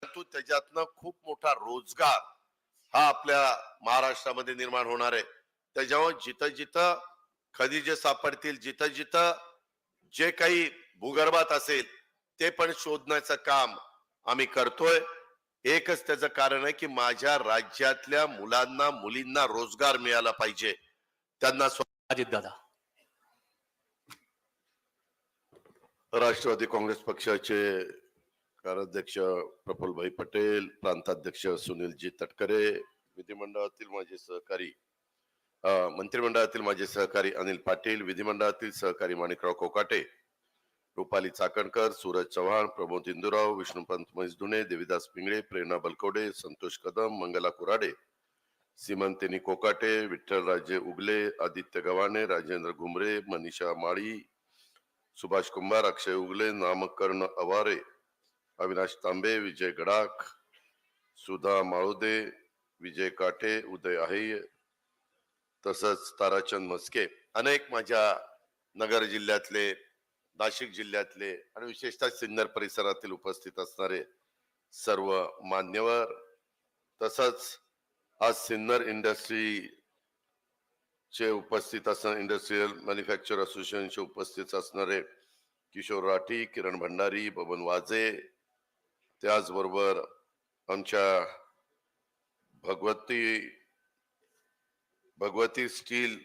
परंतु त्याच्यातनं खूप मोठा रोजगार हा आपल्या महाराष्ट्रामध्ये निर्माण होणार आहे. त्याच्यामुळे जिथं जिथं खनिजे सापडतील, जिथं जिथं जे काही भूगर्भात असेल ते पण शोधण्याचं काम आम्ही करतोय. एकच त्याचं कारण आहे की माझ्या राज्यातल्या मुलांना मुलींना रोजगार मिळाला पाहिजे, त्यांना. अजित दादा. राष्ट्रवादी काँग्रेस पक्षाचे कार्याध्यक्ष प्रफुल्लभाई पटेल, प्रांताध्यक्ष सुनीलजी तटकरे, विधिमंडळातील माझे सहकारी मंत्रिमंडळातील माझे सहकारी अनिल पाटील, विधिमंडळातील सहकारी माणिकराव कोकाटे, रुपाली चाकणकर, सूरज चव्हाण, प्रमोद इंदुराव, विष्णुपंत मैसदुणे, देविदास पिंगळे, प्रेरणा बलकवडे, संतोष कदम, मंगला कुराडे, सीमंतिनी कोकाटे, विठ्ठलराजे उगले, आदित्य गव्हाणे, राजेंद्र घुमरे, मनीषा माळी, सुभाष कुंभार, अक्षय उगले, नामकर्ण अवारे, अविनाश तांबे, विजय गडाख, सुधा माळुदे, विजय काटे, उदय आहे, तसंच ताराचंद मस्के, अनेक माझ्या नगर जिल्ह्यातले, नाशिक जिल्ह्यातले आणि विशेषतः सिन्नर परिसरातील उपस्थित असणारे सर्व मान्यवर, तसंच आज सिन्नर इंडस्ट्री चे उपस्थित असणारे, इंडस्ट्रियल मॅन्युफॅक्चर असोसिएशनचे उपस्थित असणारे किशोर राठी, किरण भंडारी, बबन वाजे, त्याचबरोबर आमच्या भगवती स्टील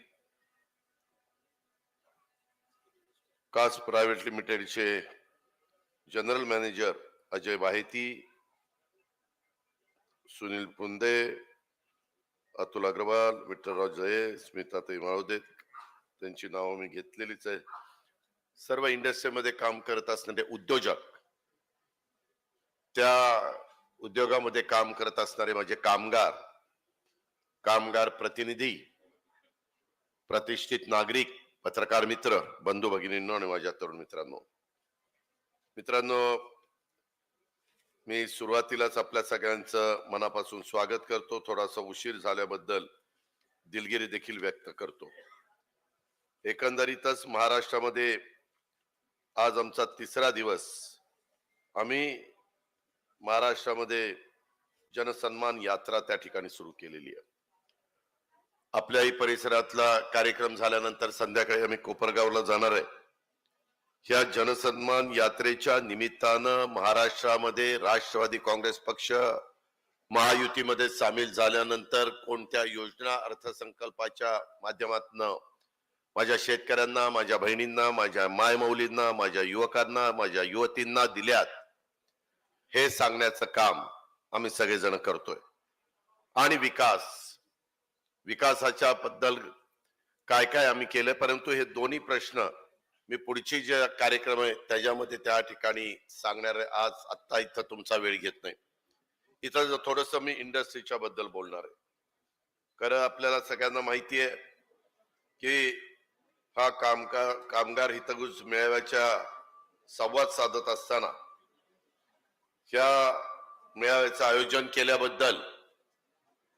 कास्ट प्रायव्हेट लिमिटेडचे जनरल मॅनेजर अजय बाहेती, सुनील पुंदे, अतुल अग्रवाल, विठ्ठलराव जये, स्मिताताई माळुदे, त्यांची नावं मी घेतलेलीच आहे. सर्व इंडस्ट्रीमध्ये काम करत असणारे उद्योजक, त्या उद्योगामध्ये काम करत असणारे माझे कामगार प्रतिनिधी, प्रतिष्ठित नागरिक, पत्रकार मित्र, बंधू भगिनींनो आणि माझ्या तरुण मित्रांनो, मी सुरुवातीलाच आपल्या सगळ्यांचं मनापासून स्वागत करतो. थोडासा उशीर झाल्याबद्दल दिलगिरी देखील व्यक्त करतो. एकंदरीतच महाराष्ट्रामध्ये आज आमचा तिसरा दिवस. आम्ही महाराष्ट्रामध्ये जनसन्मान यात्रा त्या ठिकाणी सुरू केलेली आहे. आपल्याही परिसरातला कार्यक्रम झाल्यानंतर संध्याकाळी आम्ही कोपरगावला जाणार आहे. ह्या जनसन्मान यात्रेच्या निमित्तानं महाराष्ट्रामध्ये राष्ट्रवादी काँग्रेस पक्ष महायुतीमध्ये सामील झाल्यानंतर कोणत्या योजना अर्थसंकल्पाच्या माध्यमातून माझ्या शेतकऱ्यांना, माझ्या बहिणींना, माझ्या मायमौलींना, माझ्या युवकांना, माझ्या युवतींना दिल्यात, हे सांगण्याचं काम आम्ही सगळेजण करतोय. आणि विकासाच्या बद्दल काय काय आम्ही केलं, परंतु हे दोन्ही प्रश्न मी पुढची जे कार्यक्रम आहे त्याच्यामध्ये त्या ठिकाणी सांगणार आहे. आज आत्ता इथं तुमचा वेळ घेत नाही. इथं थोडस मी इंडस्ट्रीच्या बद्दल बोलणार आहे. खरं आपल्याला सगळ्यांना माहिती आहे की हा कामगार हितगुज मेळाव्याच्या संवाद साधत असताना ह्या मेळाव्याचं आयोजन केल्याबद्दल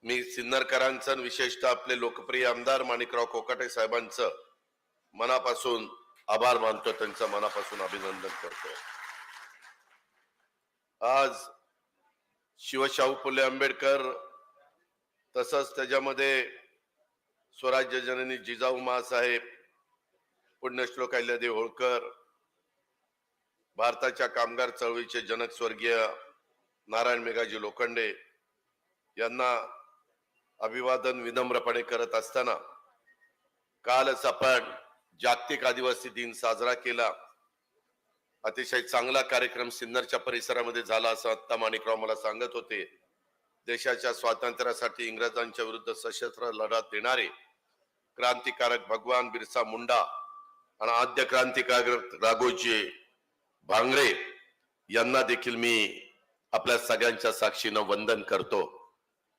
मी सिन्नरकरांचं, विशेषतः आपले लोकप्रिय आमदार माणिकराव कोकाटे साहेबांचं मनापासून आभार मानतो, त्यांचं मनापासून अभिनंदन करतो. आज शिवशाहू फुले आंबेडकर, तसंच त्याच्यामध्ये स्वराज्य जननी जिजाऊ माँसाहेब, पुण्यश्लोक अहिल्यादेवी होळकर, भारताच्या कामगार चळवळीचे जनक स्वर्गीय नारायण मेघाजी लोखंडे यांना अभिवादन विनम्रपणे करत असताना कालच आपण जागतिक आदिवासी दिन साजरा केला. अतिशय चांगला कार्यक्रम सिन्नरच्या परिसरामध्ये झाला असं आत्ता माणिकराव मला सांगत होते. देशाच्या स्वातंत्र्यासाठी इंग्रजांच्या विरुद्ध सशस्त्र लढा देणारे क्रांतिकारक भगवान बिरसा मुंडा आणि आद्य क्रांतिकारक राघोजी भांगरे यांना देखील मी आपल्या सगळ्यांच्या साक्षीनं वंदन करतो.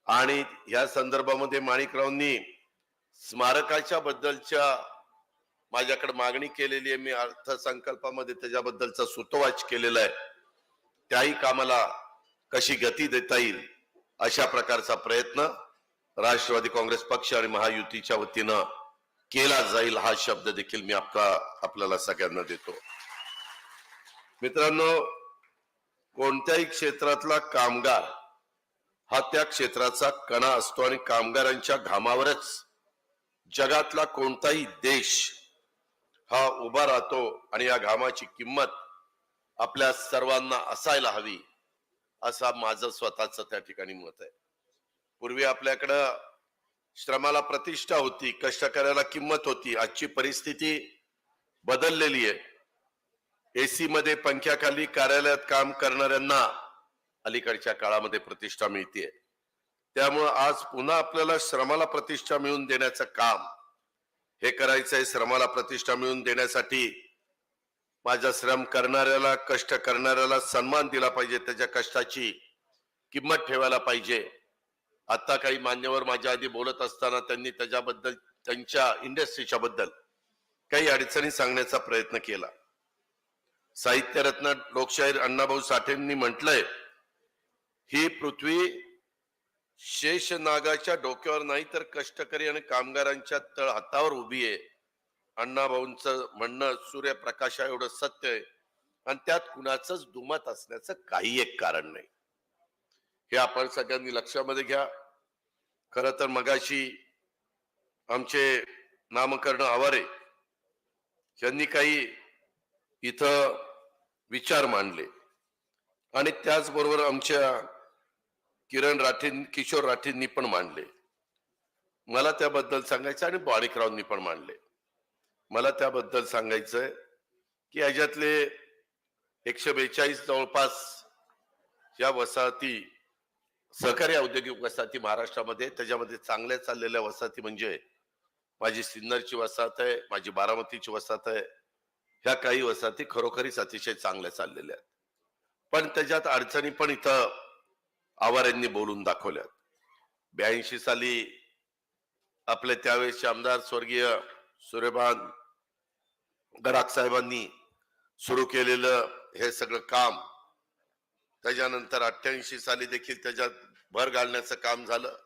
आणि या संदर्भामध्ये माणिकरावांनी स्मारकाच्या बद्दलच्या माझ्याकडे मागणी केलेली आहे. मी अर्थसंकल्पामध्ये त्याच्याबद्दलचा सूतोवाच केलेला आहे. त्याही कामाला कशी गती देता येईल अशा प्रकारचा प्रयत्न राष्ट्रवादी काँग्रेस पक्ष आणि महायुतीच्या वतीनं केला जाईल, हा शब्द देखील मी आपल्याला सगळ्यांना देतो. मित्रांनो, कोणत्याही क्षेत्रातला कामगार हा त्या क्षेत्राचा कणा असतो आणि कामगारांच्या घामावरच जगातला कोणताही देश हा उभा राहतो आणि या घामाची किंमत आपल्या सर्वांना असायला हवी असा माझं स्वतःच त्या ठिकाणी मत आहे. पूर्वी आपल्याकडं श्रमाला प्रतिष्ठा होती, कष्ट करायला किंमत होती. आजची परिस्थिती बदललेली आहे. एसी मध्ये पंख्याखाली कार्यालयात काम करणाऱ्यांना अलीकडच्या काळामध्ये प्रतिष्ठा मिळते. त्यामुळे आज पुन्हा आपल्याला श्रमाला प्रतिष्ठा मिळवून देण्याचं काम हे करायचंय. श्रमाला प्रतिष्ठा मिळवून देण्यासाठी माझा श्रम करणाऱ्याला, कष्ट करणाऱ्याला सन्मान दिला पाहिजे, त्याच्या कष्टाची किंमत ठेवायला पाहिजे. आता काही मान्यवर माझ्या आधी बोलत असताना त्यांनी त्याच्याबद्दल, त्यांच्या इंडस्ट्रीच्या बद्दल काही अडचणी सांगण्याचा प्रयत्न केला. साहित्यरत्न लोकशाहीर अण्णाभाऊ साठेंनी म्हटलंय, ही पृथ्वी शेष नागाच्या डोक्यावर नाही तर कष्टकरी आणि कामगारांच्या तळ हातावर उभी आहे. अण्णाभाऊंचं म्हणणं सूर्यप्रकाशा एवढं सत्य आहे आणि त्यात कुणाचंच दुमत असण्याचं काही एक कारण नाही. हे आपण सगळ्यांनी लक्षामध्ये घ्या. खर तर मगाशी आमचे नामकर्ण आवारे यांनी काही इथं विचार मांडले आणि त्याचबरोबर आमच्या किरण राठे, किशोर राठेंनी पण मांडले. मला त्याबद्दल सांगायचं आणि माणिकरावांनी पण मांडले. मला त्याबद्दल सांगायचंय की याच्यातले 142 जवळपास या वसाहती, सहकारी औद्योगिक वसाहती महाराष्ट्रामध्ये, त्याच्यामध्ये चांगल्या चाललेल्या वसाहती म्हणजे माझी सिन्नरची वसाहत आहे, माझी बारामतीची वसाहत आहे. ह्या काही वसाहती खरोखरीच अतिशय चांगल्या चाललेल्या आहेत. पण त्याच्यात अडचणी पण इथं आवारांनी बोलून दाखवल्यात. 82 साली आपले त्यावेळेसचे आमदार स्वर्गीय सूर्यभान गडाख साहेबांनी सुरू केलेलं हे सगळं काम, त्याच्यानंतर 88 साली देखील त्याच्यात भर घालण्याचं काम झालं.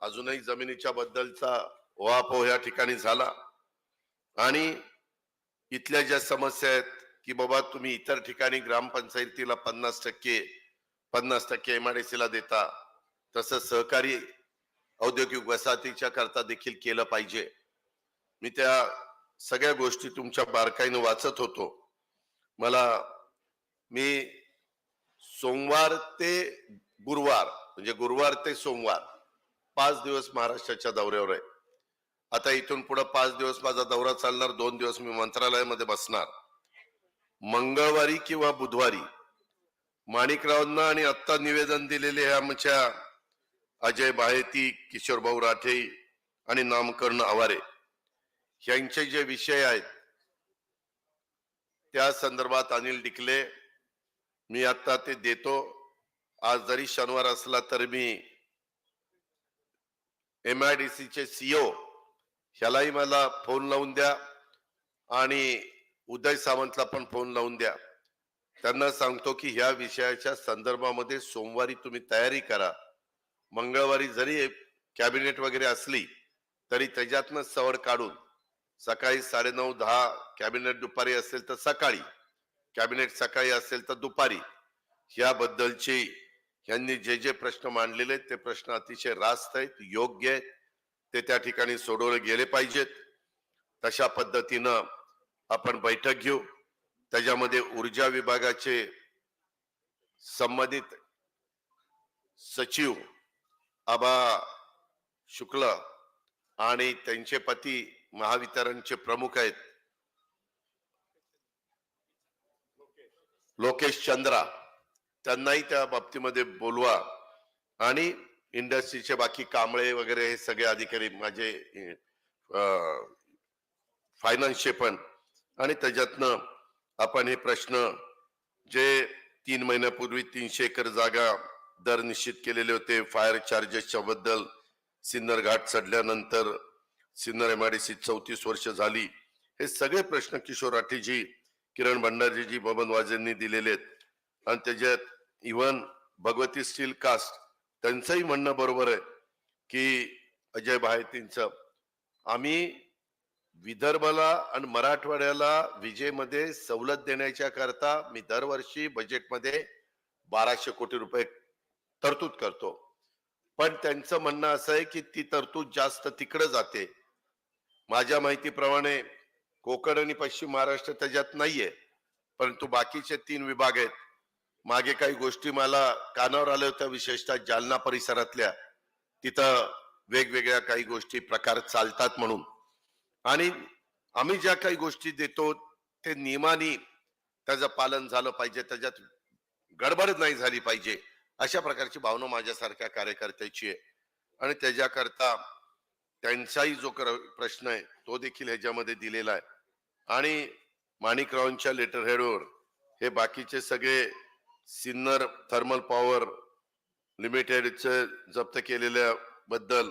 अजूनही जमिनीच्या बद्दलचा उहापोह या ठिकाणी झाला आणि इथल्या ज्या समस्या आहेत की बाबा तुम्ही इतर ठिकाणी ग्रामपंचायतीला 50% MIDC ला देता, तसं सहकारी औद्योगिक वसाहतीच्या करता देखील केलं पाहिजे. मी त्या सगळ्या गोष्टी तुमच्या बारकाईने वाचत होतो. मी सोमवार ते गुरुवार, म्हणजे गुरुवार ते सोमवार 5 दिवस महाराष्ट्राच्या दौऱ्यावर आहे. आता इथून पुढे 5 दिवस माझा दौरा चालणार. 2 दिवस मी मंत्रालयामध्ये बसणार. मंगळवारी किंवा बुधवारी माणिकरावांना आणि आता निवेदन दिलेले आमच्या अजय बाहेती, किशोर भाऊ राठे आणि नामकर्ण आवारे यांचे जे विषय आहेत त्या संदर्भात अनिल डिकले मी आता ते देतो. आज जरी शनिवार असला तर मी MIDC चे CEO ह्यालाही मला फोन लावून द्या आणि उदय सावंतला पण फोन लावून द्या. त्यांना सांगतो की ह्या विषयाच्या संदर्भामध्ये सोमवारी तुम्ही तयारी करा. मंगळवारी जरी कॅबिनेट वगैरे असली तरी त्याच्यातनं सवड काढून सकाळी 9:30-10 कॅबिनेट दुपारी असेल तर सकाळी, कॅबिनेट सकाळी असेल तर दुपारी, याबद्दलचे यांनी जे जे प्रश्न मांडलेले ते प्रश्न अतिशय रास्त आहेत, योग्य आहेत, ते त्या ठिकाणी सोडवले गेले पाहिजेत. तशा पद्धतीनं आपण बैठक घेऊ. त्याच्यामध्ये ऊर्जा विभागाचे संबंधित सचिव आबा शुक्ल आणि त्यांचे पती महावितरणचे प्रमुख आहेत लोकेश चंद्रा, त्यांनाही त्या बाबतीमध्ये बोलवा आणि इंडस्ट्रीचे बाकी कांबळे वगैरे हे सगळे अधिकारी, माझे फायनान्सचे पण, आणि त्याच्यातनं आपण हे प्रश्न जे 3 महिन्यापूर्वी 300 एकर जागा दर निश्चित केलेले होते, फायर चार्जेसच्या बद्दल, सिन्नर घाट चढल्यानंतर सिन्नर MIDC 34 वर्ष झाली, हे सगळे प्रश्न किशोर राठेजी, किरण भंडारीजी, बबन वाजेंनी दिलेले आहेत. आणि त्याच्यात इव्हन भगवती स्टील कास्ट त्यांचंही म्हणणं बरोबर आहे की अजय बाहेतींचं, आम्ही विदर्भाला आणि मराठवाड्याला विजेमध्ये सवलत देण्याच्या करता मी दरवर्षी बजेटमध्ये 1200 कोटी रुपये तरतूद करतो. पण त्यांचं म्हणणं असं आहे की ती तरतूद जास्त तिकडे जाते. माझ्या माहितीप्रमाणे कोकण आणि पश्चिम महाराष्ट्र त्याच्यात नाहीये, परंतु बाकीचे 3 विभाग आहेत. मागे काही गोष्टी मला कानावर आल्या होत्या, विशेषतः जालना परिसरातल्या. तिथं वेगवेगळ्या काही गोष्टी प्रकार चालतात म्हणून. आणि आम्ही ज्या काही गोष्टी देतो ते नियमाने त्याचं पालन झालं पाहिजे, त्याच्यात गडबड नाही झाली पाहिजे, अशा प्रकारची भावना माझ्यासारख्या कार्यकर्त्याची आहे. आणि त्याच्याकरता त्यांचाही जो प्रश्न आहे तो देखील ह्याच्यामध्ये दिलेला आहे. आणि माणिकरावांच्या लेटर हेडवर हे बाकीचे सगळे सिन्नर थर्मल पॉवर लिमिटेडचे जप्त केलेल्या बद्दल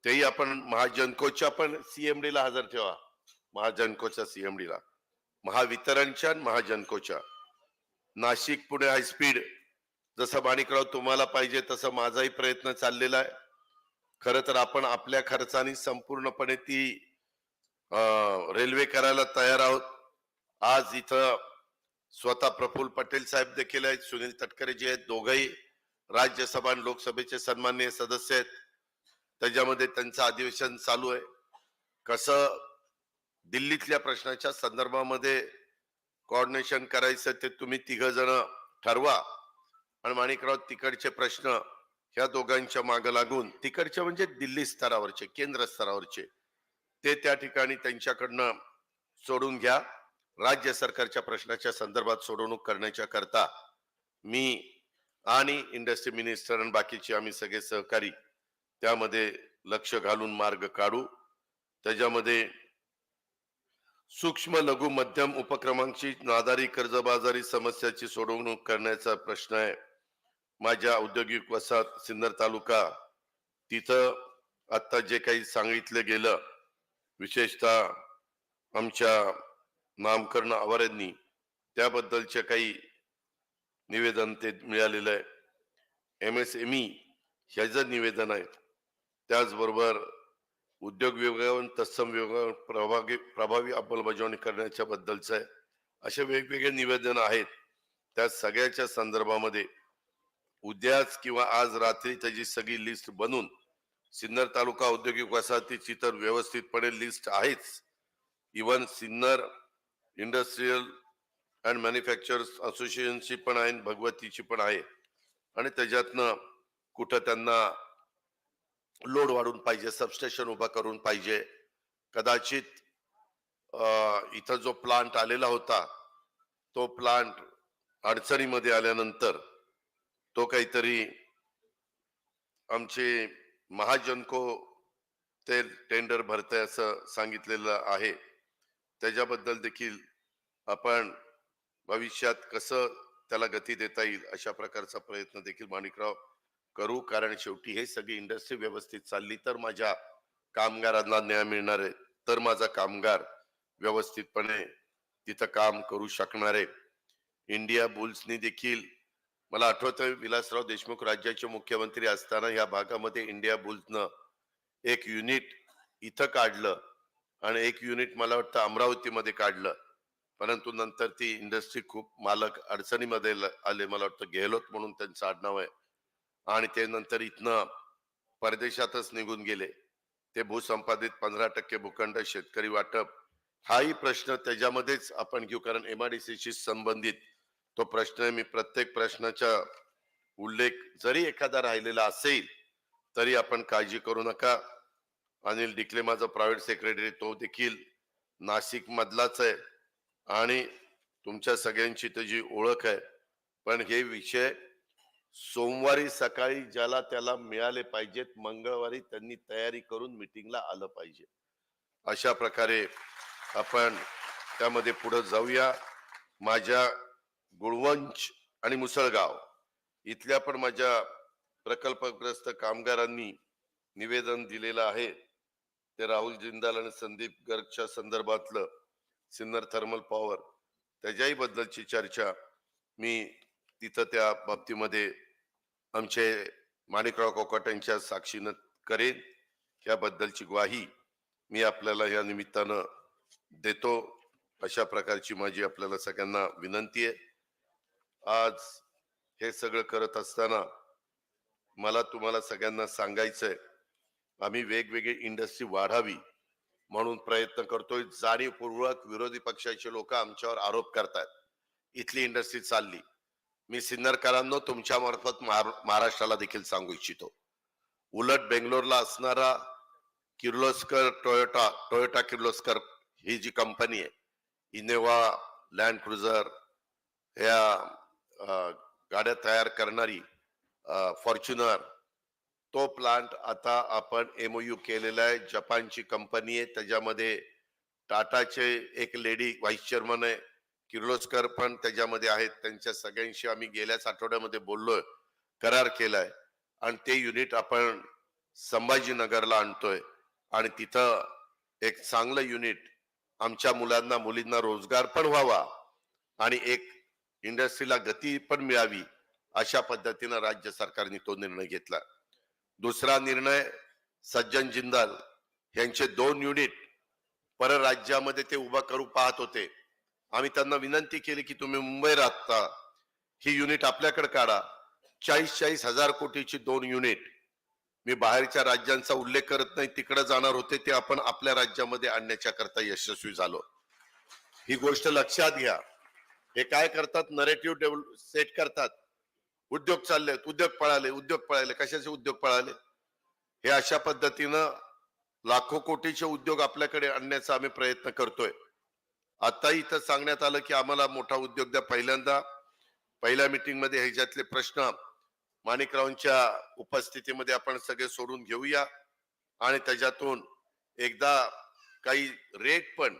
तेही आपण महाजनकोच्या पण सीएमडी ला हजर ठेवा. महाजनकोच्या सीएमडी ला, महावितरणच्या आणि महाजनकोच्या. नाशिक पुणे हायस्पीड जसं माणिकराव तुम्हाला पाहिजे तसं माझाही प्रयत्न चाललेला आहे. खर तर आपण आपल्या खर्चाने संपूर्णपणे ती रेल्वे करायला तयार आहोत. आज इथं स्वतः प्रफुल्ल पटेल साहेब देखील आहेत, सुनील तटकरे जे आहेत, दोघही राज्यसभा आणि लोकसभेचे सन्माननीय सदस्य आहेत. त्याच्यामध्ये त्यांचं अधिवेशन चालू आहे. कसं दिल्लीतल्या प्रश्नाच्या संदर्भामध्ये कोऑर्डिनेशन करायचं ते तुम्ही 3 जण ठरवा. आणि माणिकराव तिकडचे प्रश्न ह्या दोघांच्या मागे लागून, तिकडचे म्हणजे दिल्ली स्तरावरचे, केंद्र स्तरावरचे, ते त्या ठिकाणी त्यांच्याकडनं सोडून घ्या. राज्य सरकारच्या प्रश्नाच्या संदर्भात सोडवणूक करण्याच्या करता मी आणि इंडस्ट्री मिनिस्टर आणि बाकीचे आम्ही सगळे सहकारी त्यामध्ये लक्ष घालून मार्ग काढू. त्याच्यामध्ये सूक्ष्म लघु मध्यम उपक्रमांची नादारी कर्जबाजारी समस्याची सोडवणूक करण्याचा प्रश्न आहे. माझ्या औद्योगिक वसाहत सिन्नर तालुका तिथं आता जे काही सांगितलं गेलं, विशेषतः आमच्या नामकरण आवारांनी, त्याबद्दलचे काही निवेदन ते मिळालेलं आहे. MSME ह्याचं निवेदन आहे. त्याचबरोबर उद्योग विभागावर तत्सम विभागावर प्रभावी अंमलबजावणी करण्याच्या बद्दलचं आहे. असे वेगवेगळे निवेदन आहेत. त्या सगळ्याच्या संदर्भामध्ये उद्याच किंवा आज रात्री त्याची सगळी लिस्ट बनवून, सिन्नर तालुका औद्योगिक वसाहतीची तर व्यवस्थितपणे लिस्ट आहेच, even Sinnar industrial and manufacturers असोसिएशनची पण आहे, भगवतीची पण आहे. आणि त्याच्यातनं कुठं त्यांना लोड वाढून पाहिजे, सबस्टेशन उभा करून पाहिजे. कदाचित इथं जो प्लांट आलेला होता तो प्लांट अडचणीमध्ये आल्यानंतर तो काहीतरी आमचे महाजनको ते टेंडर भरतंय असं सांगितलेलं आहे. त्याच्याबद्दल देखील आपण भविष्यात कसं त्याला गती देता येईल अशा प्रकारचा प्रयत्न देखील माणिकराव करू. कारण शेवटी हे सगळी इंडस्ट्री व्यवस्थित चालली तर माझ्या कामगारांना न्याय मिळणार आहे, तर माझा कामगार व्यवस्थितपणे तिथं काम करू शकणार आहे. इंडिया बुल्सनी देखील, मला आठवतंय विलासराव देशमुख राज्याचे मुख्यमंत्री असताना या भागामध्ये इंडिया बुल्सनं एक युनिट इथं काढलं आणि एक युनिट मला वाटतं अमरावतीमध्ये काढलं. परंतु नंतर ती इंडस्ट्री खूप मालक अडचणीमध्ये आले, मला वाटतं गेहलोत म्हणून त्यांचं आडनाव आहे, आणि ते नंतर इथनं परदेशातच निघून गेले. ते भूसंपादित 15% भूखंड शेतकरी वाटप हाही प्रश्न त्याच्यामध्येच आपण घेऊ, कारण MIDC शी संबंधित तो प्रश्न आहे. मी प्रत्येक प्रश्नाचा उल्लेख जरी एखादा राहिलेला असेल तरी आपण काळजी करू नका. अनिल डिकले माझा प्रायव्हेट सेक्रेटरी, तो देखील नाशिक मधलाच आहे आणि तुमच्या सगळ्यांची त्याची ओळख आहे. पण हे विषय सोमवारी सकाळी ज्याला त्याला मिळाले पाहिजेत, मंगळवारी त्यांनी तयारी करून मीटिंगला आलं पाहिजे. अशा प्रकारे आपण त्यामध्ये पुढे जाऊया. माझ्या गुळवंच आणि मुसळगाव इथल्या पण माझ्या प्रकल्पग्रस्त कामगारांनी निवेदन दिलेलं आहे. ते राहुल जिंदाल आणि संदीप गर्गच्या संदर्भातलं सिन्नर थर्मल पॉवर, त्याच्याही बद्दलची चर्चा मी तिथं त्या बाबतीमध्ये आमचे माणिकराव कोकाटे यांच्या साक्षीनं करेन. याबद्दलची ग्वाही मी आपल्याला या निमित्तानं देतो. अशा प्रकारची माझी आपल्याला सगळ्यांना विनंती आहे. आज हे सगळं करत असताना मला तुम्हाला सगळ्यांना सांगायचंय, आम्ही वेगवेगळी इंडस्ट्री वाढावी म्हणून प्रयत्न करतोय. जाणीवपूर्वक विरोधी पक्षाचे लोक आमच्यावर आरोप करतात, इथली इंडस्ट्री चालली. मी सिन्नरकरांनो तुमच्या मार्फत महाराष्ट्राला देखील सांगू इच्छितो, उलट बेंगलोरला असणारा किर्लोस्कर टोयोटा टोयोटा किर्लोस्कर ही जी कंपनी आहे, इनोवा, लँड क्रुझर, ह्या गाड्या तयार करणारी फॉर्च्युनर, तो प्लांट आता आपण एमओयू केलेला आहे. जपानची कंपनी आहे, त्याच्यामध्ये टाटाचे एक लेडी व्हाईस चेअरमन आहे, किर्लोस्कर पण त्याच्यामध्ये आहेत. त्यांच्या सगळ्यांशी आम्ही गेल्याच आठवड्यामध्ये बोललोय, करार केलाय आणि ते युनिट आपण संभाजीनगरला आणतोय आणि तिथं एक चांगलं युनिट आमच्या मुलांना मुलींना रोजगार पण व्हावा आणि एक इंडस्ट्रीला गती पण मिळावी, अशा पद्धतीनं राज्य सरकारने तो निर्णय घेतला. दुसरा निर्णय, सज्जन जिंदाल यांचे 2 युनिट परराज्यामध्ये ते उभा करू पाहत होते. आम्ही त्यांना विनंती केली की तुम्ही मुंबई राहता, ही युनिट आपल्याकडे काढा. 40-40 हजार कोटीची 2 युनिट, मी बाहेरच्या राज्यांचा उल्लेख करत नाही, तिकडे जाणार होते, ते आपण आपल्या राज्यामध्ये आणण्याच्या करता यशस्वी झालो. ही गोष्ट लक्षात घ्या. हे काय करतात, नरेटिव्ह सेट करतात, उद्योग चालले, उद्योग पळाले. कशाचे उद्योग पळाले? हे अशा पद्धतीनं लाखो कोटीचे उद्योग आपल्याकडे आणण्याचा आम्ही प्रयत्न करतोय. आता इथं सांगण्यात आलं की आम्हाला मोठा उद्योग द्या. पहिल्या मीटिंग मध्ये ह्याच्यातले प्रश्न माणिकरावांच्या उपस्थितीमध्ये आपण सगळे सोडून घेऊया आणि त्याच्यातून एकदा काही रेट पण,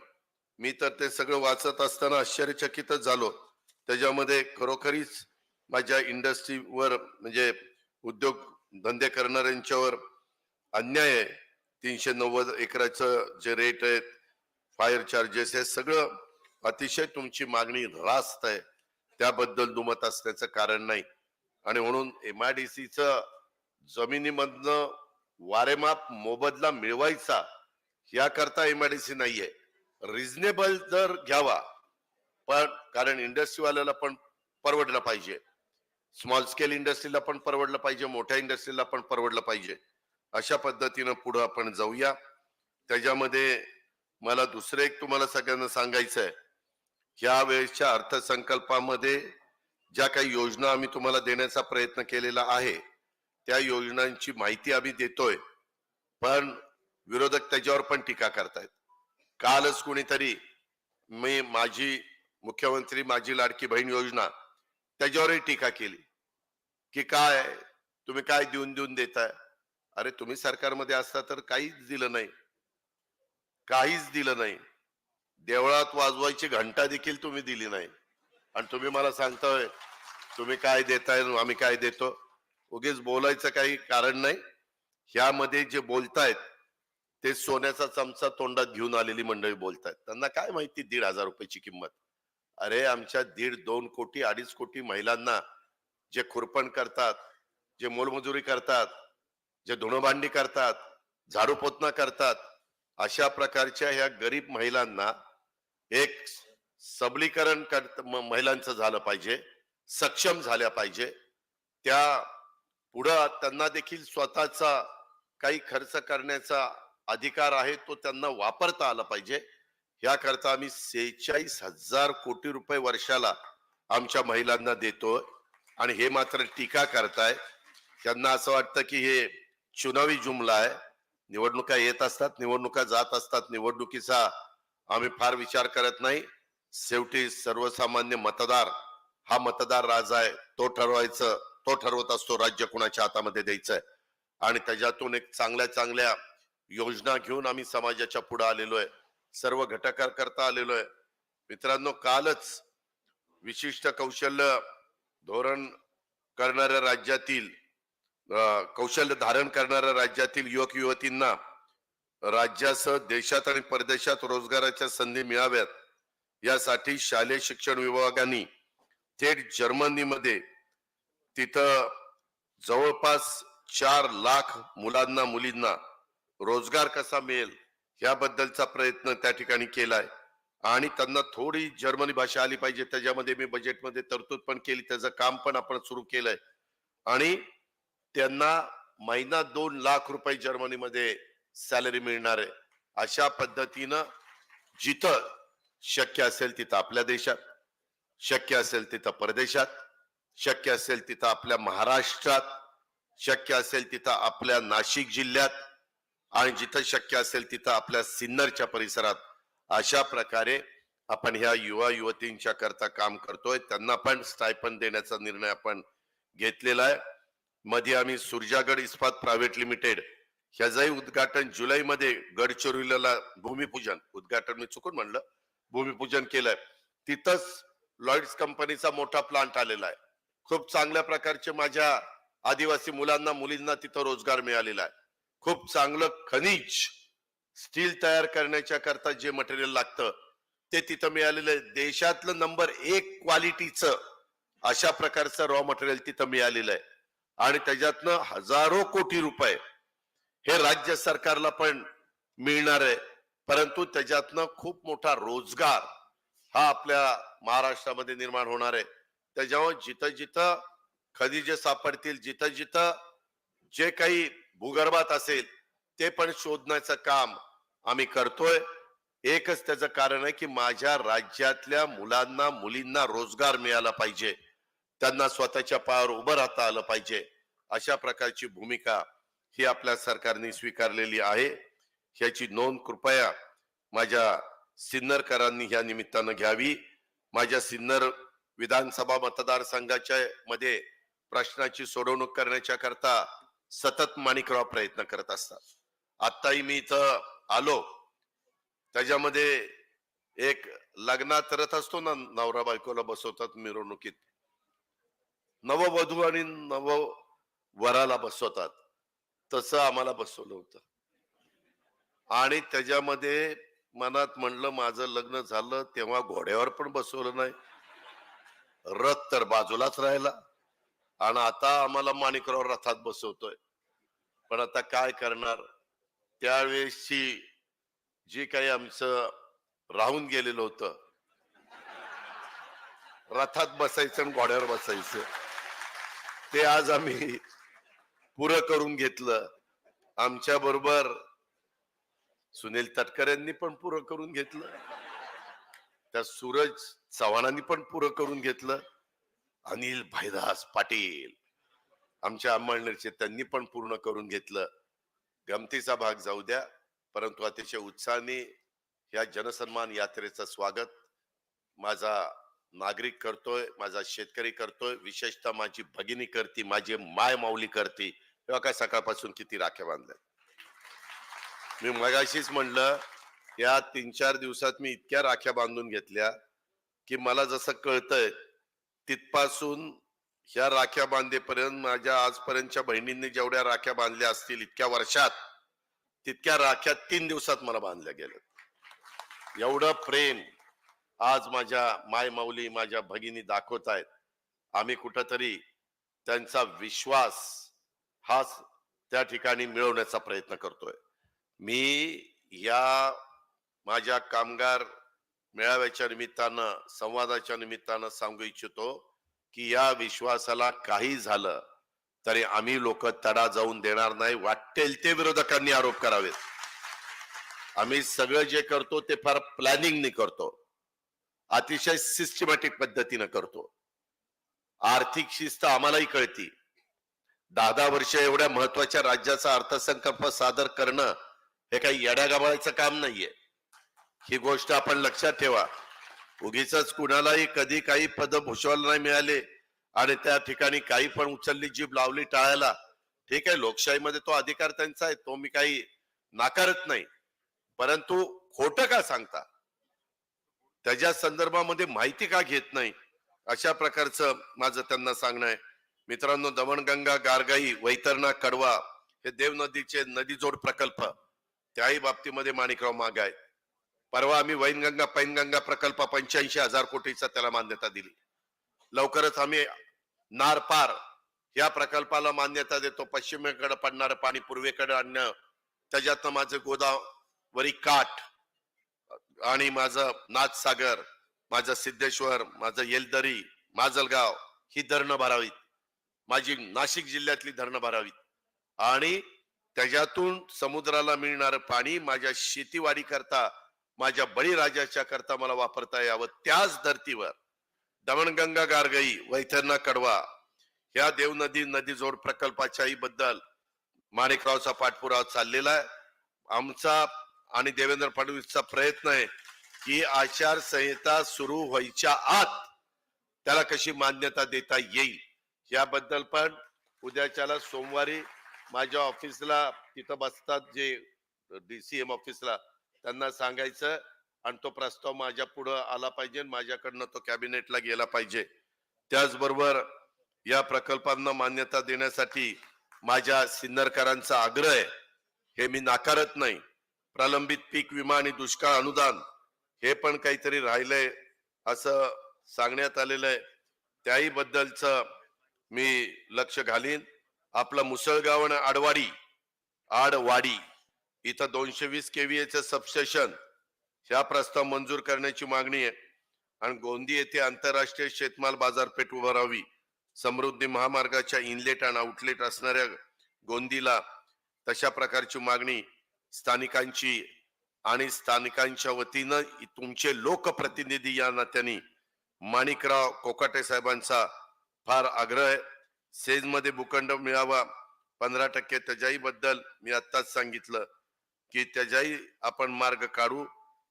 मी तर ते सगळं वाचत असताना आश्चर्यचकितच झालो. त्याच्यामध्ये खरोखरीच माझ्या इंडस्ट्रीवर म्हणजे उद्योग धंदे करणाऱ्यांच्यावर अन्याय आहे. 390 एकराचं जे रेट आहेत, फायर चार्जेस, हे सगळं अतिशय तुमची मागणी रास्त आहे, त्याबद्दल दुमत असण्याचं कारण नाही. आणि म्हणून MIDC जमिनीमधनं वारेमाप मोबदला मिळवायचा याकरता MIDC नाहीये. रिझनेबल दर घ्यावा, पण कारण इंडस्ट्रीवाल्याला पण परवडलं पाहिजे, स्मॉल स्केल इंडस्ट्रीला पण परवडलं पाहिजे, मोठ्या इंडस्ट्रीला पण परवडलं पाहिजे. अशा पद्धतीनं पुढे आपण जाऊया. त्याच्यामध्ये मला दुसरं एक तुम्हाला सगळ्यांना सांगायचं आहे, या वेळेच्या अर्थसंकल्पामध्ये ज्या काही योजना आम्ही तुम्हाला देण्याचा प्रयत्न केलेला आहे, त्या योजनांची माहिती आम्ही देतोय, पण विरोधक त्याच्यावर पण टीका करतायत. कालच कोणीतरी माझी मुख्यमंत्री माझी लाडकी बहीण योजना, त्याच्यावरही टीका केली की काय तुम्ही काय देऊन देताय. अरे तुम्ही सरकारमध्ये असता तर काहीच दिलं नाही. देवळात वाजवायची घंटा देखील तुम्ही दिली नाही आणि तुम्ही मला सांगताय तुम्ही काय देताय, आम्ही काय देतो. उगीच बोलायचं काही कारण नाही. ह्यामध्ये जे बोलतायत ते सोन्याचा चमचा तोंडात घेऊन आलेली मंडळी बोलतायत. त्यांना काय माहिती 1,500 रुपयाची किंमत. अरे आमच्या 1.5-2 कोटी 2.5 कोटी महिलांना जे खुरपण करतात, जे मोलमजुरी करतात, जे धुणभांडी करतात, झाडू पोतना करतात, अशा प्रकारच्या ह्या गरीब महिलांना एक सबलीकरण महिलांचं झालं पाहिजे, सक्षम झाल्या पाहिजे. त्या पुढं त्यांना देखील स्वतःचा काही खर्च करण्याचा अधिकार आहे, तो त्यांना वापरता आला पाहिजे. याकरता आम्ही 46,000 कोटी रुपये वर्षाला आमच्या महिलांना देतोय आणि हे मात्र टीका करताय. त्यांना असं वाटतं की हे चुनावी जुमला आहे. निवडणुका येत असतात, निवडणुका जात असतात, निवडणुकीचा आम्ही फार विचार करत नाही. शेवटी सर्वसामान्य मतदार हा मतदार राजा आहे, तो ठरवत असतो राज्य कुणाच्या हातामध्ये द्यायचंय. आणि त्याच्यातून एक चांगल्या योजना घेऊन आम्ही समाजाच्या पुढे आलेलो आहे, सर्व घटकांकरता आलेलो आहे. मित्रांनो, कालच विशिष्ट कौशल्य धोरण करणाऱ्या राज्यातील कौशल्य धारण करणाऱ्या राज्यातील युवक युवतींना राज्यासह देशात आणि परदेशात रोजगाराच्या संधी मिळाव्यात यासाठी शालेय शिक्षण विभागाने थेट जर्मनीमध्ये तिथं जवळपास 4 लाख मुलांना मुलींना रोजगार कसा मिळेल याबद्दलचा प्रयत्न त्या ठिकाणी केलाय. आणि त्यांना थोडी जर्मनी भाषा आली पाहिजे, त्याच्यामध्ये मी बजेटमध्ये तरतूद पण केली, त्याचं काम पण आपण सुरू केलंय. आणि त्यांना महिना 2 लाख रुपये जर्मनीमध्ये सॅलरी मिळणार आहे. अशा पद्धतीनं जिथं शक्य असेल तिथं आपल्या देशात, शक्य असेल तिथं परदेशात, शक्य असेल तिथं आपल्या महाराष्ट्रात, शक्य असेल तिथं आपल्या नाशिक जिल्ह्यात, आणि जिथं शक्य असेल तिथं आपल्या सिन्नरच्या परिसरात, अशा प्रकारे आपण ह्या युवा युवतींच्या करता काम करतोय. त्यांना पण स्टायपन देण्याचा निर्णय आपण घेतलेला आहे. मध्ये आम्ही सुरजागड इस्पात प्रायव्हेट लिमिटेड ह्याचंही उद्घाटन जुलैमध्ये गडचिरोलीला भूमिपूजन, उद्घाटन मी चुकून म्हणलं, भूमिपूजन केलंय. तिथंच लॉइड्स कंपनीचा मोठा प्लांट आलेला आहे. खूप चांगल्या प्रकारचे माझ्या आदिवासी मुलांना मुलींना तिथं रोजगार मिळालेला आहे. खूप चांगलं खनिज स्टील तयार करण्याच्या करता जे मटेरियल लागतं ते तिथं मिळालेलं आहे. देशातलं नंबर 1 क्वालिटीचं अशा प्रकारचं रॉ मटेरियल तिथं मिळालेलं आहे. आणि त्याच्यातनं हजारो कोटी रुपये हे राज्य सरकारला पण मिळणार आहे. परंतु त्याच्यातनं खूप मोठा रोजगार हा आपल्या महाराष्ट्रामध्ये निर्माण होणार आहे. त्याच्यामुळे जिथं जिथं खनिजे सापडतील, जिथं जिथं जे काही भूगर्भात असेल ते पण शोधण्याचं काम आम्ही करतोय. एकच त्याचं कारण आहे की माझ्या राज्यातल्या मुलांना मुलींना रोजगार मिळाला पाहिजे, त्यांना स्वतःच्या पायावर उभं राहता आलं पाहिजे. अशा प्रकारची भूमिका ही आपल्या सरकारने स्वीकारलेली आहे. ह्याची नोंद कृपया माझ्या सिन्नरकरांनी ह्या निमित्तानं घ्यावी. माझ्या सिन्नर विधानसभा मतदारसंघाच्या मध्ये प्रश्नाची सोडवणूक करण्याच्या करता सतत माणिकराव प्रयत्न करत असतात. आत्ताही मी इथं आलो, त्याच्यामध्ये एक लग्नात रथ असतो ना, नवरा बायकोला बसवतात मिरवणुकीत, नववधू आणि नव वराला बसवतात, तसं आम्हाला बसवलं होतं. आणि त्याच्यामध्ये मनात म्हणलं माझं लग्न झालं तेव्हा घोड्यावर पण बसवलं नाही, रथ तर बाजूलाच राहिला, आणि आता आम्हाला माणिकराव रथात बसवतोय. पण आता काय करणार, त्यावेळेसची जी काही आमचं राहून गेलेलं होतं, रथात बसायचं आणि घोड्यावर बसायचं, ते आज आम्ही पुरं करून घेतलं. आमच्या बरोबर सुनील तटकरेंनी पण पुरं करून घेतलं, त्या सूरज चव्हाणांनी पण पुरं करून घेतलं, अनिल भाईदास पाटील आमच्या अंमळनेरचे त्यांनी पण पूर्ण करून घेतलं. गमतीचा भाग जाऊ द्या, परंतु अतिशय उत्साहाने या जनसन्मान यात्रेचं स्वागत माझा नागरिक करतोय, माझा शेतकरी करतोय, विशेषतः माझी भगिनी करती, माझी माय माऊली करती. तेव्हा काय सकाळपासून किती राख्या बांधल्या. मी मगाशीच म्हणलं, या 3-4 दिवसात मी इतक्या राख्या बांधून घेतल्या की मला जसं कळतंय तिथपासून ह्या राख्या बांधेपर्यंत माझ्या आजपर्यंतच्या बहिणींनी जेवढ्या राख्या बांधल्या असतील इतक्या वर्षात, तितक्या राख्या 3 दिवसात मला बांधल्या गेल्या. एवढं प्रेम आज माझ्या माय माऊली माझ्या भगिनी दाखवत आहेत. आम्ही कुठंतरी त्यांचा विश्वास हाच त्या ठिकाणी मिळवण्याचा प्रयत्न करतोय. मी या माझ्या कामगार मेळाव्याच्या निमित्तानं, संवादाच्या निमित्तानं सांगू इच्छितो की या विश्वासाला काही झालं तरी आम्ही लोक तडा जाऊन देणार नाही. वाटेल ते विरोधकांनी आरोप करावेत. आम्ही सगळं जे करतो ते फार प्लॅनिंगने करतो, अतिशय सिस्टमॅटिक पद्धतीने करतो. आर्थिक शिस्त आम्हालाही कळती. 10-10 वर्ष एवढ्या महत्वाच्या राज्याचा अर्थसंकल्प सादर करणं हे काही येड्यागाबाळाचं काम नाहीये. ही गोष्ट आपण लक्षात ठेवा. उगीच कुणालाही कधी काही पद भूषवल नाही मिळाले आणि त्या ठिकाणी काही पण उचलली जीभ लावली टाळायला, ठीक आहे, लोकशाहीमध्ये तो अधिकार त्यांचा आहे, तो मी काही नाकारत नाही. परंतु खोटं का सांगता, त्याच्या संदर्भामध्ये माहिती का घेत नाही, अशा प्रकारचं माझं त्यांना सांगणं आहे. मित्रांनो, दमणगंगा, गारगाई, वैतरणा, कडवा हे देव नदीचे नदीजोड प्रकल्प, त्याही बाबतीमध्ये माणिकराव मागे आहे. परवा आम्ही वैनगंगा पैनगंगा प्रकल्प 85,000 कोटीचा त्याला मान्यता दिली. लवकरच आम्ही नार पार या प्रकल्पाला मान्यता देतो. पश्चिमेकडे पडणारं पाणी पूर्वेकडे आणणं, त्याच्यातनं माझं गोदावरी काठ आणि माझं नाथसागर, माझं सिद्धेश्वर, माझं येलदरी, माजलगाव ही धरणं भरावीत. माझी नाशिक जिल्ह्यातली धरणं भरावीत आणि त्याच्यातून समुद्राला मिळणारं पाणी माझ्या शेतीवाडी करता, माझ्या बळीराजाच्या करता मला वापरता यावं. त्याच धर्तीवर दमणगंगा गारगई, वैतरणा कडवा या देवनदी नदी जोड प्रकल्पाच्याही बद्दल माणिकरावचा पाठपुरावा चाललेला आहे. आमचा आणि देवेंद्र फडणवीसचा प्रयत्न आहे की आचारसंहिता सुरू व्हायच्या आत त्याला कशी मान्यता देता येईल याबद्दल पण उद्याच्याला सोमवारी माझ्या ऑफिसला तिथं बसतात जे DCM ऑफिसला त्यांना सांगायचं आणि तो प्रस्ताव माझ्या पुढे आला पाहिजे, माझ्याकडनं तो कॅबिनेटला गेला पाहिजे. त्याचबरोबर या प्रकल्पांना मान्यता देण्यासाठी माझ्या सिन्नरकरांचा आग्रह आहे, हे मी नाकारत नाही. प्रलंबित पीक विमा आणि दुष्काळ अनुदान हे पण काहीतरी राहिलंय असं सांगण्यात आलेलं आहे, त्याही बद्दलच मी लक्ष घालीन. आपलं मुसळगाव आणि आडवाडी इथं 220 KVA सबस्टेशन ह्या प्रस्ताव मंजूर करण्याची मागणी आहे आणि गोंदी येथे आंतरराष्ट्रीय शेतमाल बाजारपेठ उभारावी. समृद्धी महामार्गाच्या इनलेट आणि आउटलेट असणाऱ्या गोंदीला तशा प्रकारची मागणी स्थानिकांची आणि स्थानिकांच्या वतीनं तुमचे लोकप्रतिनिधी या नात्याने माणिकराव कोकाटे साहेबांचा फार आग्रह आहे. सेजमध्ये भूखंड मिळावा 15%, त्याच्याही बद्दल मी आत्ताच सांगितलं की त्याच्याही आपण मार्ग काढू.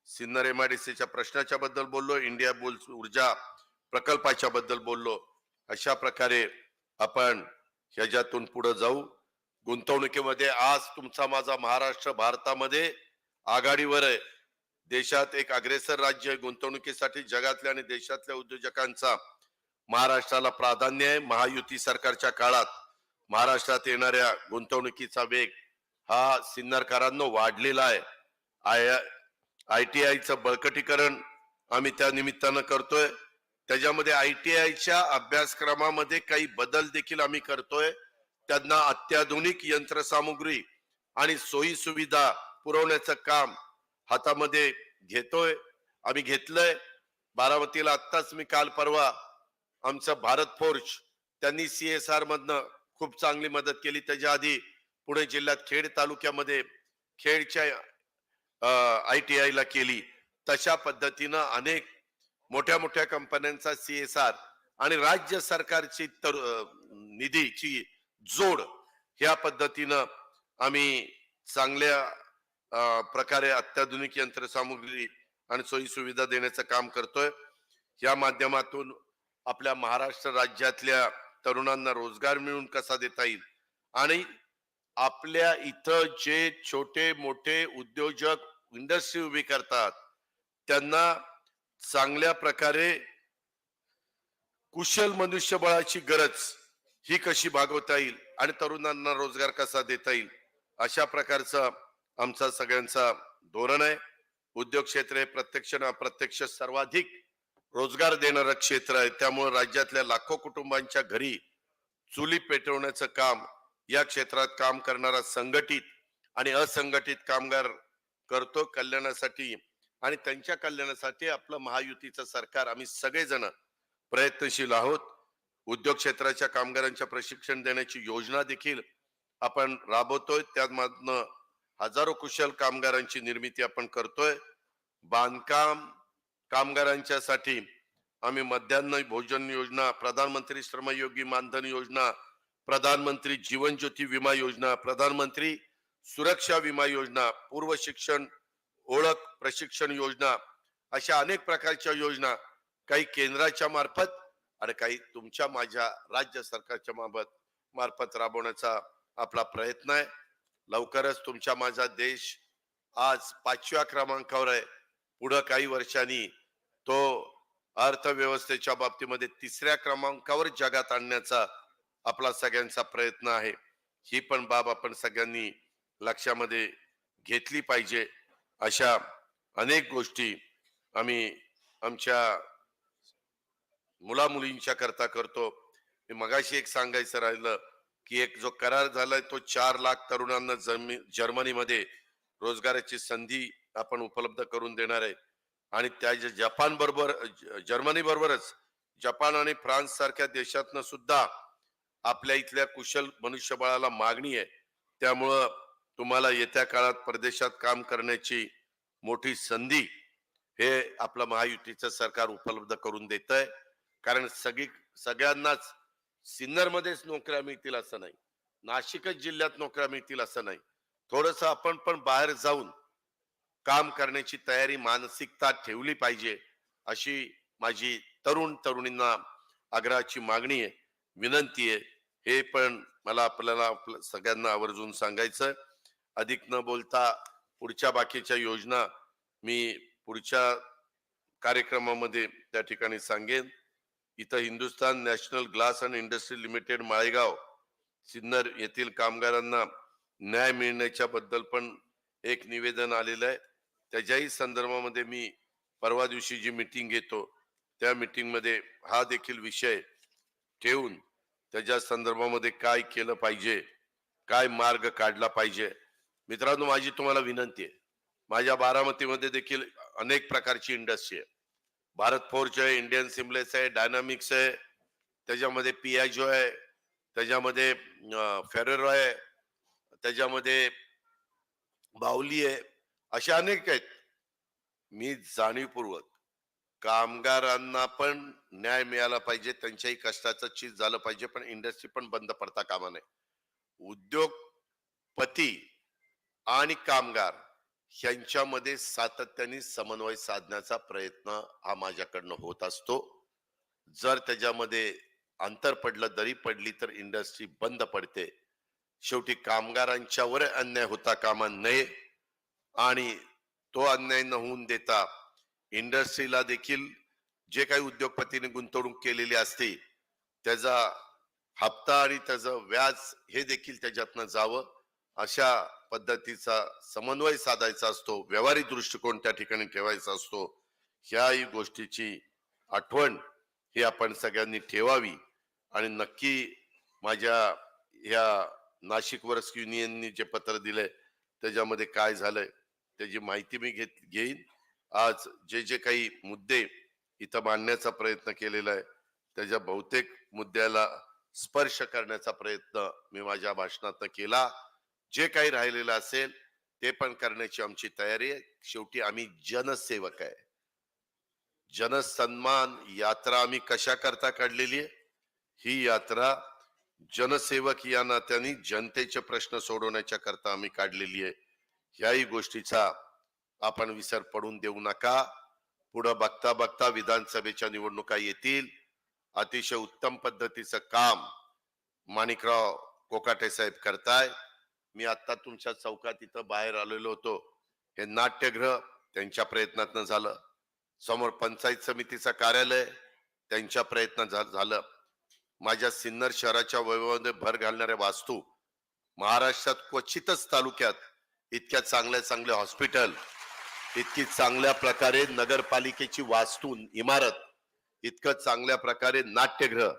सिन्नर MIDCच्या प्रश्नाच्या बद्दल बोललो, इंडिया बुल ऊर्जा प्रकल्पाच्या बद्दल बोललो. अशा प्रकारे आपण ह्याच्यातून पुढे जाऊ. गुंतवणुकीमध्ये आज तुमचा माझा महाराष्ट्र भारतामध्ये आघाडीवर आहे. देशात एक अग्रेसर राज्य आहे गुंतवणुकीसाठी. जगातल्या आणि देशातल्या उद्योजकांचा महाराष्ट्राला प्राधान्य आहे. महायुती सरकारच्या काळात महाराष्ट्रात येणाऱ्या गुंतवणुकीचा वेग हा सिन्नरकरांनो वाढलेला आहे. ITIचं बळकटीकरण आम्ही त्या निमित्तानं करतोय. त्याच्यामध्ये ITIच्या अभ्यासक्रमामध्ये काही बदल देखील आम्ही करतोय. त्यांना अत्याधुनिक यंत्रसामुग्री आणि सोयी सुविधा पुरवण्याचं काम हातामध्ये घेतोय, आम्ही घेतलंय. बारामतीला आत्ताच मी काल परवा आमचं भारत फोर्ज त्यांनी CSR मधनं खूप चांगली मदत केली. त्याच्या आधी पुणे जिल्ह्यात खेड तालुक्यामध्ये खेडच्या ITI ला केली. तशा पद्धतीनं अनेक मोठ्या मोठ्या कंपन्यांचा CSR आणि राज्य सरकारची निधीची जोड ह्या पद्धतीनं आम्ही चांगल्या प्रकारे अत्याधुनिक यंत्रसामुग्री आणि सोयी सुविधा देण्याचं काम करतोय. या माध्यमातून आपल्या महाराष्ट्र राज्यातल्या तरुणांना रोजगार मिळून कसा देता येईल आणि आपल्या इथं जे छोटे मोठे उद्योजक इंडस्ट्री उभी करतात त्यांना चांगल्या प्रकारे कुशल मनुष्यबळाची गरज ही कशी भागवता येईल आणि तरुणांना रोजगार कसा देता येईल अशा प्रकारचा आमचा सगळ्यांचा धोरण आहे. उद्योग क्षेत्र हे प्रत्यक्ष ना अप्रत्यक्ष सर्वाधिक रोजगार देणारं क्षेत्र आहे. त्यामुळे राज्यातल्या लाखो कुटुंबांच्या घरी चुली पेटवण्याचं काम या क्षेत्रात काम करणारा संघटित आणि असंघटित कामगार करतो कल्याणासाठी आणि त्यांच्या कल्याणासाठी आपलं महायुतीचं सरकार आम्ही सगळेजण प्रयत्नशील आहोत. उद्योग क्षेत्राच्या कामगारांच्या प्रशिक्षण देण्याची योजना देखील आपण राबवतोय. त्यामधनं हजारो कुशल कामगारांची निर्मिती आपण करतोय. बांधकाम कामगारांच्या साठी आम्ही मध्यान्ह भोजन योजना, प्रधानमंत्री श्रमयोगी मानधन योजना, प्रधानमंत्री जीवन ज्योती विमा योजना, प्रधानमंत्री सुरक्षा विमा योजना, पूर्व शिक्षण ओळख प्रशिक्षण योजना अशा अनेक प्रकारच्या योजना काही केंद्राच्या मार्फत आणि काही तुमच्या माझ्या राज्य सरकारच्या मार्फत राबवण्याचा आपला प्रयत्न आहे. लवकरच तुमच्या माझा देश आज 5व्या क्रमांकावर आहे. पुढे काही वर्षांनी तो अर्थव्यवस्थेच्या बाबतीमध्ये 3ऱ्या क्रमांकावर जगात आणण्याचा आपला सगळ्यांचा प्रयत्न आहे. ही पण बाब आपण सगळ्यांनी लक्षामध्ये घेतली पाहिजे. अशा अनेक गोष्टी आम्ही आमच्या मुला मुलींच्या करता करतो. मी मगाशी एक सांगायचं राहिलं की एक जो करार झालाय तो 4 लाख तरुणांना जर्मनीमध्ये रोजगाराची संधी आपण उपलब्ध करून देणार आहे. आणि त्या जपान बरोबर जर्मनी बरोबरच जपान आणि फ्रान्स सारख्या देशातनं सुद्धा आपल्या इथल्या कुशल मनुष्यबळाला मागणी आहे. त्यामुळं तुम्हाला येत्या काळात परदेशात काम करण्याची मोठी संधी हे आपलं महायुतीचं सरकार उपलब्ध करून देत आहे. कारण सगळ्यांनाच सिन्नर मध्येच नोकऱ्या मिळतील असं नाही, नाशिकच जिल्ह्यात नोकऱ्या मिळतील असं नाही. थोडस आपण पण बाहेर जाऊन काम करण्याची तयारी मानसिकता ठेवली पाहिजे, अशी माझी तरुणींना आग्रहाची मागणी आहे, विनंती आहे. हे पण मला आपल्याला सगळ्यांना आवर्जून सांगायचं. अधिक न बोलता पुढच्या बाकीच्या योजना मी पुढच्या कार्यक्रमामध्ये त्या ठिकाणी सांगेन. इथं Hindustan national glass and industry limited Malegaon Sinnar येथील कामगारांना न्याय मिळण्याच्या बद्दल पण एक निवेदन आलेलं आहे. त्याच्याही संदर्भामध्ये मी परवा दिवशी जी मीटिंग घेतो त्या मीटिंग मध्ये हा देखील विषय ठेवून त्याच्या संदर्भामध्ये काय केलं पाहिजे, काय मार्ग काढला पाहिजे. मित्रांनो, माझी तुम्हाला विनंती आहे, माझ्या बारामतीमध्ये देखील अनेक प्रकारची इंडस्ट्री आहे. भारत फोर्ज आहे, इंडियन सिम्बलेस आहे, डायनामिक्स आहे, त्याच्यामध्ये पियाजो आहे, त्याच्यामध्ये फेरेरो आहे, त्याच्यामध्ये बाहुली आहे, अशा अनेक आहेत. मी जाणीवपूर्वक कामगारांना पण न्याय मिळाला पाहिजे, त्यांच्याही कष्टाचं चीज झालं पाहिजे, पण इंडस्ट्री पण बंद पडता कामा नये. उद्योगपती आणि कामगार यांच्यामध्ये सातत्याने समन्वय साधण्याचा प्रयत्न हा माझ्याकडनं होत असतो. जर त्याच्यामध्ये अंतर पडलं, दरी पडली तर इंडस्ट्री बंद पडते. शेवटी कामगारांच्यावर अन्याय होता कामा नये आणि तो अन्याय न होऊन देता इंडस्ट्रीला देखील जे काही उद्योगपतीने गुंतवणूक केलेली असते त्याचा हप्ता आणि त्याचं व्याज हे देखील त्याच्यातनं जावं, अशा पद्धतीचा समन्वय साधायचा असतो, व्यवहारिक दृष्टिकोन त्या ठिकाणी ठेवायचा असतो. ह्याही गोष्टीची आठवण ही आपण सगळ्यांनी ठेवावी. आणि नक्की माझ्या या नाशिक वर्क्स युनियननी जे पत्र दिलंय त्याच्यामध्ये काय झालंय त्याची माहिती मी घेईन. आज जे जे काही मुद्दे इथं मांडण्याचा प्रयत्न केलेला आहे त्याच्या बहुतेक मुद्द्याला स्पर्श करण्याचा प्रयत्न मी माझ्या भाषणात केला. जे काही राहिलेलं असेल ते पण करण्याची आमची तयारी आहे. शेवटी आम्ही जनसेवक आहे. जनसन्मान यात्रा आम्ही कशा करता काढलेली आहे? ही यात्रा जनसेवक या नात्याने जनतेचे प्रश्न सोडवण्याच्या करता आम्ही काढलेली आहे. ह्याही गोष्टीचा आपण विसर पडून देऊ नका. पुढे बघता बघता विधानसभेच्या निवडणुका येतील. अतिशय उत्तम पद्धतीचं काम माणिकराव कोकाटे साहेब करताय. मी आता तुमच्या चौकात इथं बाहेर आलेलो होतो. हे नाट्यगृह त्यांच्या प्रयत्नातनं झालं, समोर पंचायत समितीचं कार्यालय त्यांच्या प्रयत्न झालं. माझ्या सिन्नर शहराच्या वैभवामध्ये भर घालणाऱ्या वास्तू महाराष्ट्रात क्वचितच तालुक्यात इतक्या चांगल्या हॉस्पिटल, इतकी चांगल्या प्रकारे नगरपालिकेची वास्तू इमारत, इतकं चांगल्या प्रकारे नाट्यगृह,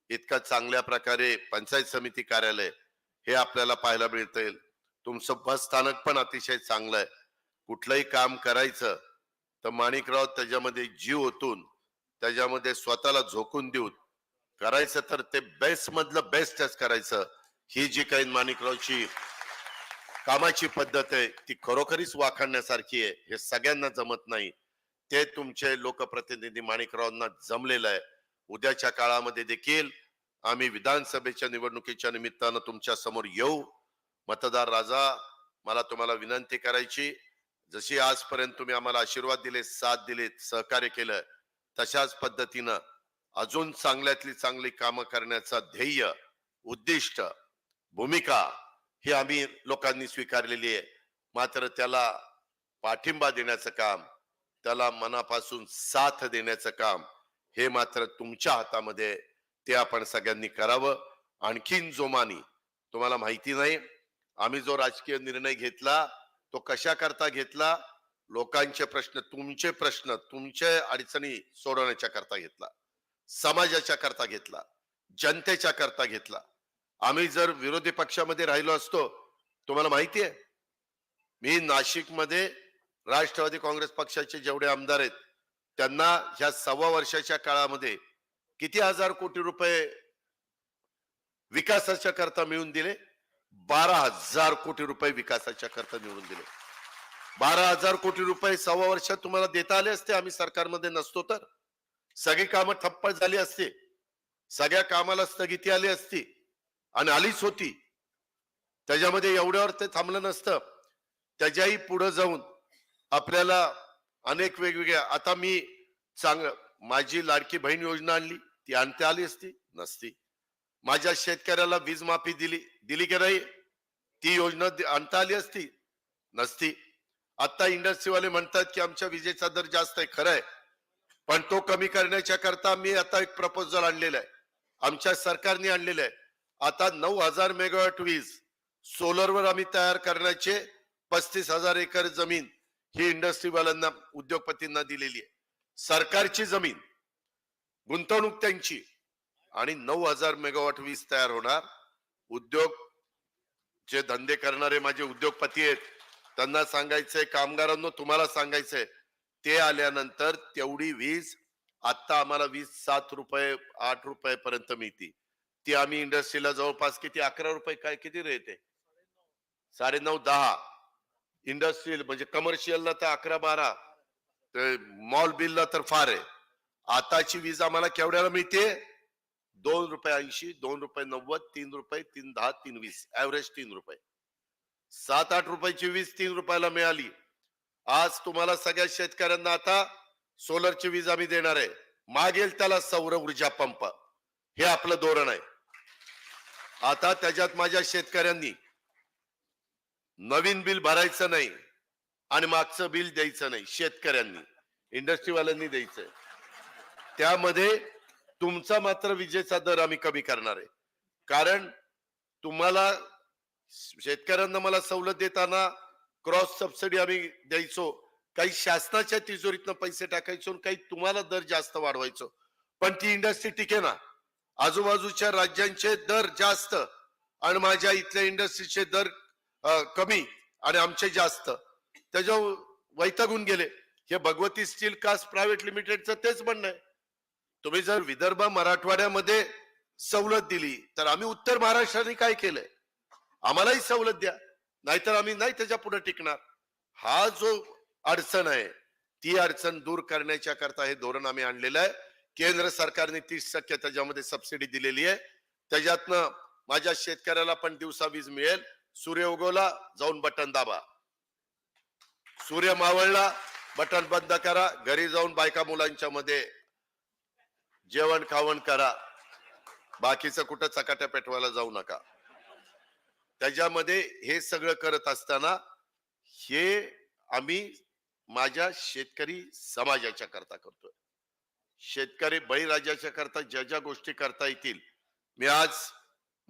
इतकं चांगल्या प्रकारे पंचायत समिती कार्यालय हे आपल्याला पाहायला मिळते. तुमचं बस स्थानक पण अतिशय चांगलं आहे. कुठलंही काम करायचं तर माणिकराव त्याच्यामध्ये जीव ओतून, त्याच्यामध्ये स्वतःला झोकून देऊन करायचं तर ते बेस्ट मधलं बेस्टच करायचं. ही जी काही माणिकरावची कामाची पद्धत आहे ती खरोखरीच वाखाणण्यासारखी आहे. हे सगळ्यांना जमत नाही, ते तुमचे लोकप्रतिनिधी माणिकरावांना जमलेलं आहे. उद्याच्या काळामध्ये देखील आम्ही विधानसभेच्या निवडणुकीच्या निमित्तानं तुमच्या समोर येऊ. मतदार राजा, मला तुम्हाला विनंती करायची, जशी आजपर्यंत तुम्ही आम्हाला आशीर्वाद दिले, साथ दिले, सहकार्य केलं, तशाच पद्धतीनं अजून चांगल्यातली चांगली कामं करण्याचा ध्येय, उद्दिष्ट, भूमिका ही आम्ही लोकांनी स्वीकारलेली आहे. मात्र त्याला पाठिंबा देण्याचं काम, त्याला मनापासून साथ देण्याचं काम हे मात्र तुमच्या हातामध्ये. ते आपण सगळ्यांनी करावं. आणखीन जोमानी, तुम्हाला माहिती नाही आम्ही जो राजकीय निर्णय घेतला तो कशा करता घेतला? लोकांचे प्रश्न, तुमचे अडचणी सोडवण्याच्या करता घेतला, समाजाच्या करता घेतला, जनतेच्या करता घेतला. आम्ही जर विरोधी पक्षामध्ये राहिलो असतो, तुम्हाला माहिती आहे मी नाशिक मध्ये राष्ट्रवादी काँग्रेस पक्षाचे जेवढे आमदार आहेत त्यांना ह्या 1.25 वर्षाच्या काळामध्ये किती हजार कोटी रुपये विकासाच्या करता मिळून दिले? 12,000 कोटी रुपये विकासाच्या करता मिळून दिले. 12,000 कोटी रुपये 1.25 वर्षात तुम्हाला देता आले असते आम्ही सरकारमध्ये नसतो तर. सगळी कामं ठप्प झाली असते, सगळ्या कामाला स्थगिती आली असती आणि आलीच होती. त्याच्यामध्ये एवढ्यावर ते थांबलं नसतं. त्याच्याही पुढे जाऊन आपल्याला अनेक वेगवेगळ्या, आता मी माझी लाडकी बहीण योजना आणली, ती आणता आली असती? नसती. माझ्या शेतकऱ्याला वीज माफी दिली दिली की नाही, ती योजना आणता आली असती? नसती. आता इंडस्ट्रीवाले म्हणतात की आमच्या विजेचा दर जास्त आहे, खरं आहे, पण तो कमी करण्याच्या करता मी आता एक प्रपोजल आणलेला आहे, आमच्या सरकारने आणलेलं आहे. आता 9,000 मेगावॅट वीज सोलरवर आम्ही तयार करण्याचे 35,000 एकर जमीन ही इंडस्ट्रीवाल्यांना, उद्योगपतींना दिलेली आहे. सरकारची जमीन, गुंतवणूक त्यांची, आणि 9,000 मेगावॉट वीज तयार होणार. उद्योग जे धंदे करणारे माझे उद्योगपती आहेत त्यांना सांगायचंय, कामगारांना तुम्हाला सांगायचंय, ते आल्यानंतर तेवढी वीज आता आम्हाला वीज 7 रुपये 8 रुपये पर्यंत मिळते. ती आम्ही इंडस्ट्रीला जवळपास किती 11 रुपये काय किती रेट 9.5 10. इंडस्ट्रियल म्हणजे कमर्शियलला तर 11-12, मॉल बिलला तर फार आहे. आताची वीज आम्हाला केवढ्याला मिळते? 2 रुपये 80, 2 रुपये 90, 3 रुपये 3.10, 3.20, ऍव्हरेज 3 रुपये. 7-8 रुपयाची वीज 3 रुपयाला मिळाली. आज तुम्हाला सगळ्या शेतकऱ्यांना आता सोलरची वीज आम्ही देणार आहे. मागेल त्याला सौर ऊर्जा पंप, हे आपलं धोरण आहे. आता त्याच्यात माझ्या शेतकऱ्यांनी नवीन बिल भरायचं नाही आणि मागचं बिल द्यायचं नाही. शेतकऱ्यांनी, इंडस्ट्रीवाल्यांनी द्यायचंय. त्यामध्ये तुमचा मात्र विजेचा दर आम्ही कमी करणार आहे. कारण तुम्हाला शेतकऱ्यांना मला सवलत देताना क्रॉस सबसिडी आम्ही द्यायचो, काही शासनाच्या तिजोरीतनं पैसे टाकायचो, काही तुम्हाला दर जास्त वाढवायचो. पण ती इंडस्ट्री टिके ना. आजूबाजूच्या राज्यांचे दर जास्त आणि माझ्या इथल्या इंडस्ट्रीचे दर कमी आणि आमचे जास्त, त्याच्यावर वैतागून गेले. हे भगवती स्टील कास्ट प्रायव्हेट लिमिटेडचं तेच म्हणणं आहे. तुम्ही जर विदर्भ मराठवाड्यामध्ये सवलत दिली तर आम्ही उत्तर महाराष्ट्राने काय केलंय, आम्हालाही सवलत द्या, नाहीतर आम्ही नाही त्याच्या पुढे टिकणार. हा जो अडचण आहे ती अडचण दूर करण्याच्या करता हे धोरण आम्ही आणलेलं आहे. केंद्र सरकारने 30% त्याच्यामध्ये सबसिडी दिलेली आहे. त्याच्यातनं माझ्या शेतकऱ्याला पण दिवसा वीज मिळेल. सूर्य उगवला जाऊन बटन दाबा, सूर्य मावळला बटन बंद करा, घरी जाऊन बायका मुलांच्या मध्ये जेवण खावण करा, बाकीचं कुठं चकाट्या पेटवायला जाऊ नका. त्याच्यामध्ये हे सगळं करत असताना हे आम्ही माझ्या शेतकरी समाजाच्या करता करतोय. शेतकरी बळीराजाच्या करता ज्या ज्या गोष्टी करता येतील, मी आज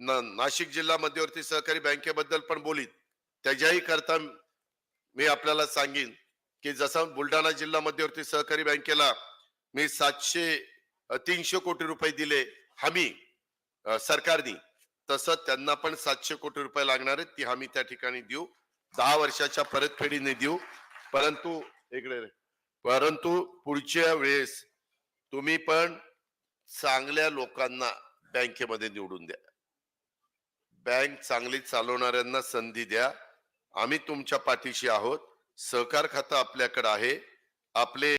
नाशिक जिल्हा मध्यवर्ती सहकारी बँकेबद्दल पण बोलीन, त्याच्याही करता मी आपल्याला सांगेन की जसं बुलढाणा जिल्हा मध्यवर्ती सहकारी बँकेला मी 300 कोटी रुपये दिले हमी सरकारने, तसं त्यांना पण 700 कोटी रुपये लागणार आहेत, ती हमी त्या ठिकाणी देऊ. 10 वर्षाच्या परतफेडीने देऊ. परंतु पुढच्या वेळेस तुम्ही पण चांगल्या लोकांना बँकेमध्ये निवडून द्या. बँक चांगली चालवणाऱ्यांना संधी द्या. आम्ही तुमच्या पाठीशी आहोत. सहकार खातं आपल्याकडे आहे. आपले